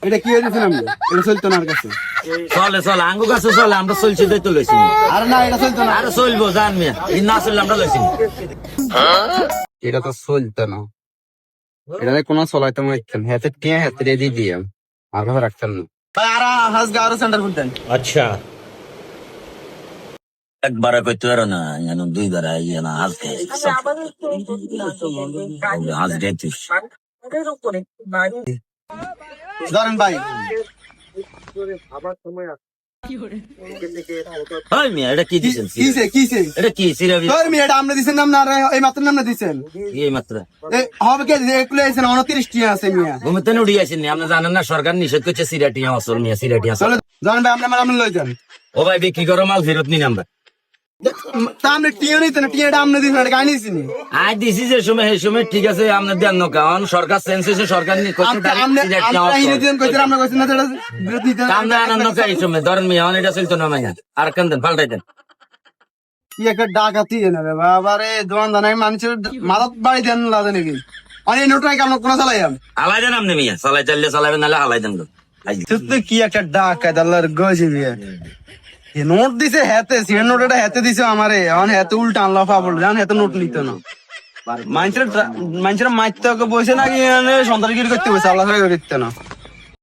এটা কি হয়েছে? আমি এটা চলতো না আর কাছে চলে চলে আঙ্গু কাছে চলে, আমরা চলছি তাই তো লইছি। আর না এটা চলতো না, আরে চলবো জান মিয়া, এই না চললে আমরা লইছি। এটা তো চলতো না, এটা কোনো চলাইতে মারতেন হাতে টিয়া হাতে দিয়ে দিয়ে আর কথা রাখতেন না। আর হাজগা আরো সেন্টার খুলতেন। আচ্ছা একবার কইতে পারো না, যেন দুইবার ইয়ে না আজকে আজকে ধরেন ভাই এটা কি দিচ্ছেন? কিসে কিসে এটা কি সিরাবি? ধর মিয়া এটা আমরা দিছেন নাম না এই মাত্র নাম না দিছেন এই মাত্র হবে কে একলে আছেন 29 টিয়া আছে মিয়া। ঘুমতে উঠি আসেন, আপনি জানেন না সরকার নিষেধ করছে সিরাটিয়া আসল মিয়া, সিরাটিয়া আসল। ধরেন ভাই আমরা আমরা লই যান। ও ভাই বিক্রি করো মাল ফেরত নিন আমরা। তা আমরা টিয়া নিতে না, টিয়াটা আমরা দিছেন এটা গাই নিছি নি। আজ দিছি যে সময় সেই সময় ঠিক আছে, আপনার দেন না কারণ সরকার চেঞ্জ হয়েছে, সরকার এই সময় ধরেন মিয়া এটা চলতো না মাইয়া আর কেন দেন পাল্টাই দেন। কি একটা ডাকাতি নেবে বাবা রে, দোকান দানাই মানুষের মাথাত বাড়ি দেন লাগে নাকি? অনেক নোটাই কেমন কোন চালাইয়াম হালাই দেন আপনি মিয়া, চালাই চাললে চালাবেন নাহলে হালাই দেন। কি একটা ডাকাত আল্লাহর গজি মিয়া। নোট দিছে হাতে, সিমেন্ট নোট এটা হাতে দিছে আমারে, এখন হাতে উল্টা আনলা পাবল জান, হাতে নোট নিত না। মানুষের মারতে বসে নাকি সন্ত্রাসগিরি করতে বসে, আল্লাহ করে দিতে না।